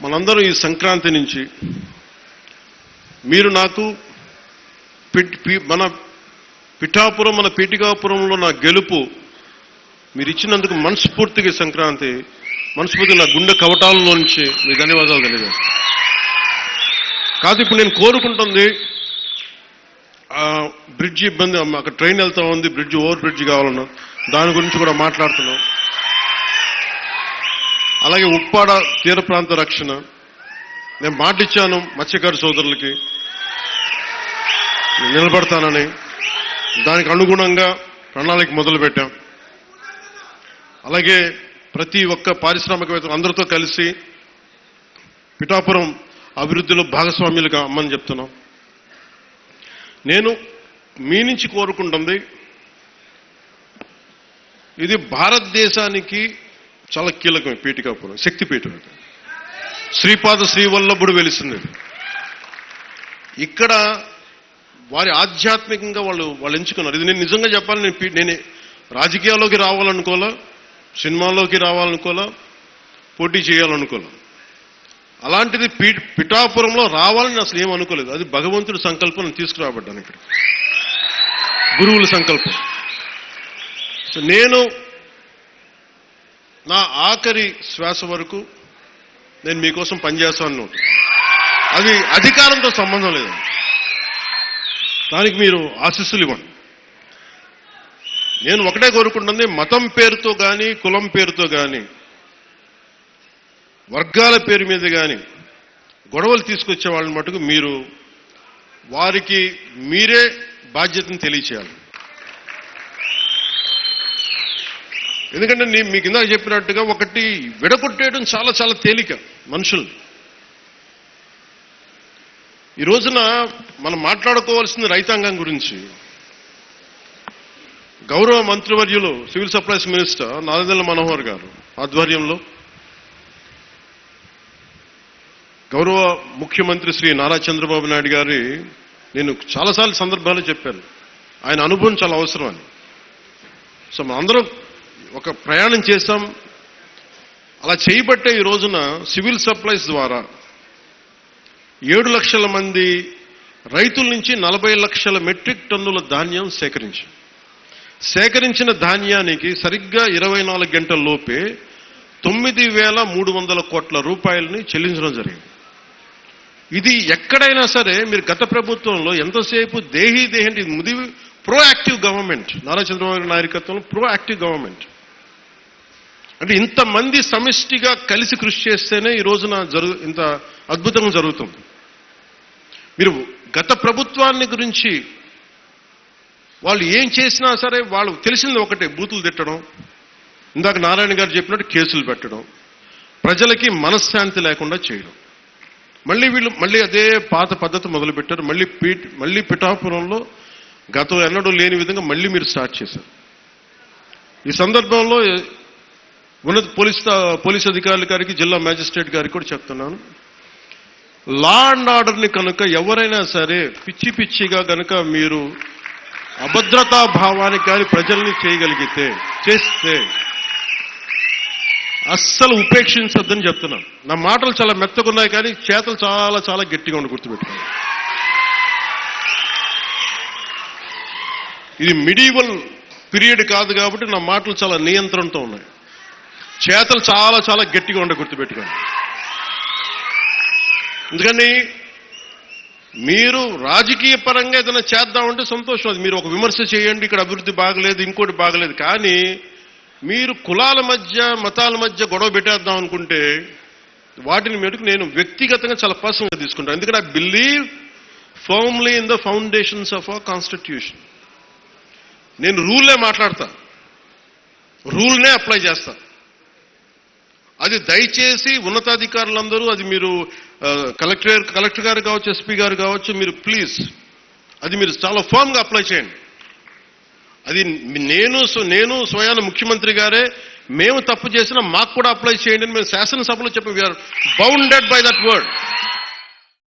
మనందరం ఈ సంక్రాంతి నుంచి మీరు నాకు మన పిఠాపురం మన పీఠికాపురంలో నా గెలుపు మీరు ఇచ్చినందుకు మనస్ఫూర్తిగా సంక్రాంతి మనస్ఫూర్తిగా నా గుండె కవటాలలో నుంచి మీకు ధన్యవాదాలు తెలియజేస్తాను. కాదు ఇప్పుడు నేను కోరుకుంటుంది బ్రిడ్జ్ ఇబ్బంది, అక్కడ ట్రైన్ వెళ్తా ఉంది, ఓవర్ బ్రిడ్జ్ కావాలన్నా దాని గురించి కూడా మాట్లాడుతున్నాం. అలాగే ఉప్పాడ తీర ప్రాంత రక్షణ నేను మాటిచ్చాను మత్స్యకారు సోదరులకి నిలబడతానని, దానికి అనుగుణంగా ప్రణాళిక మొదలుపెట్టాం. అలాగే ప్రతి ఒక్క పారిశ్రామికవేత్తలు అందరితో కలిసి పిఠాపురం అభివృద్ధిలో భాగస్వామ్యులుగా అమ్మని చెప్తున్నాం. నేను మీ నుంచి కోరుకుంటుంది ఇది భారతదేశానికి చాలా కీలకమే. పీఠికాపురం శక్తిపీఠం, శ్రీపాద శ్రీవల్లభుడు వెలిసింది. ఇక్కడ వారి ఆధ్యాత్మికంగా వాళ్ళు ఎంచుకున్నారు. ఇది నేను నిజంగా చెప్పాలి, నేను రాజకీయాల్లోకి రావాలనుకోలే, సినిమాల్లోకి రావాలనుకోలే, పోటీ చేయాలనుకోలే. అలాంటిది పిఠాపురంలో రావాలని అసలు ఏమనుకోలేదు. అది భగవంతుడి సంకల్పం, నేను తీసుకురాబడ్డాను ఇక్కడ, గురువుల సంకల్పం. సో నేను నా ఆఖరి శ్వాస వరకు నేను మీకోసం పనిచేస్తాను. అది అధికారంతో సంబంధం లేదు, దానికి మీరు ఆశీస్సులు ఇవ్వండి. నేను ఒకటే కోరుకుంటుంది, మతం పేరుతో కానీ కులం పేరుతో కానీ వర్గాల పేరు మీద కానీ గొడవలు తీసుకొచ్చే వాళ్ళని మటుకు మీరు వారికి మీరే బాధ్యతను తెలియచేయాలి. ఎందుకంటే నేను మీకు ఇందాక చెప్పినట్టుగా ఒకటి విడగొట్టేయడం చాలా చాలా తేలిక మనుషుల్ని. ఈ రోజున మనం మాట్లాడుకోవాల్సింది రైతాంగం గురించి. గౌరవ మంత్రివర్యులు civil supplies minister Nadendla Manohar గారు ఆధ్వర్యంలో గౌరవ ముఖ్యమంత్రి శ్రీ నారా చంద్రబాబు నాయుడు గారి నేను చాలాసార్లు సందర్భాలు చెప్పాను, ఆయన అనుభవం చాలా అవసరం అని. సో అందరం ఒక ప్రయాణం చేశాం. అలా చేయబట్టే ఈ రోజున సివిల్ సప్లైస్ ద్వారా 7 లక్షల మంది రైతుల నుంచి 40 లక్షల మెట్రిక్ టన్నుల ధాన్యం సేకరించిన ధాన్యానికి సరిగ్గా 24 గంటల లోపే 9,300 కోట్ల రూపాయలని చెల్లించడం జరిగింది. ఇది ఎక్కడైనా సరే మీరు గత ప్రభుత్వంలో ఎంతసేపు దేహీ అంటే ఇది ప్రోయాక్టివ్ గవర్నమెంట్, నారా చంద్రబాబు నాయకత్వంలో ప్రోయాక్టివ్ గవర్నమెంట్. అంటే ఇంతమంది సమిష్టిగా కలిసి కృషి చేస్తేనే ఈ రోజున ఇంత అద్భుతంగా జరుగుతుంది. మీరు గత ప్రభుత్వాన్ని గురించి వాళ్ళు ఏం చేసినా సరే వాళ్ళు తెలిసింది ఒకటే, బూతులు తిట్టడం, ఇందాక నారాయణ గారు చెప్పినట్టు కేసులు పెట్టడం, ప్రజలకి మనశ్శాంతి లేకుండా చేయడం. మళ్ళీ అదే పాత పద్ధతి మొదలుపెట్టారు. మళ్ళీ పిఠాపురంలో గతం ఎన్నడూ లేని విధంగా మళ్ళీ మీరు స్టార్ట్ చేశారు. ఈ సందర్భంలో ఉన్నత పోలీస్ అధికారుల గారికి, జిల్లా మ్యాజిస్ట్రేట్ గారికి కూడా చెప్తున్నాను, లా అండ్ ఆర్డర్ని కనుక ఎవరైనా సరే పిచ్చిగా కనుక మీరు అభద్రతా భావానికి కానీ ప్రజల్ని చేస్తే అస్సలు ఉపేక్షించొద్దని చెప్తున్నాను. నా మాటలు చాలా మెత్తగున్నాయి కానీ చేతలు చాలా చాలా గట్టిగా ఉండి గుర్తుపెట్టుకోండి. ఇది మిడీవల్ పీరియడ్ కాదు కాబట్టి నా మాటలు చాలా నియంత్రణతో ఉన్నాయి. చేతలు చాలా చాలా గట్టిగా ఉండి గుర్తుపెట్టుకోండి. ఎందుకని మీరు రాజకీయ పరంగా ఏదైనా చేద్దామంటే సంతోషం, అది మీరు ఒక విమర్శ చేయండి, ఇక్కడ అభివృద్ధి బాగలేదు ఇంకోటి బాగలేదు. కానీ మీరు కులాల మధ్య మతాల మధ్య గొడవ పెట్టేద్దాం అనుకుంటే వాటిని మెరుగు నేను వ్యక్తిగతంగా చాలా పర్సనల్గా తీసుకుంటాను. ఎందుకంటే I believe firmly in the foundations of our constitution. నేను రూల్నే మాట్లాడతా, రూల్నే అప్లై చేస్తా. అది దయచేసి ఉన్నతాధికారులందరూ, అది మీరు కలెక్టర్ గారు కావచ్చు, ఎస్పీ గారు కావచ్చు, మీరు ప్లీజ్ అది మీరు చాలా ఫర్మ్గా అప్లై చేయండి. అది నేను స్వయాన ముఖ్యమంత్రి గారే మేము తప్పు చేసినా మాకు కూడా అప్లై చేయండి అని మేము శాసనసభలో చెప్పి we are bounded by that word.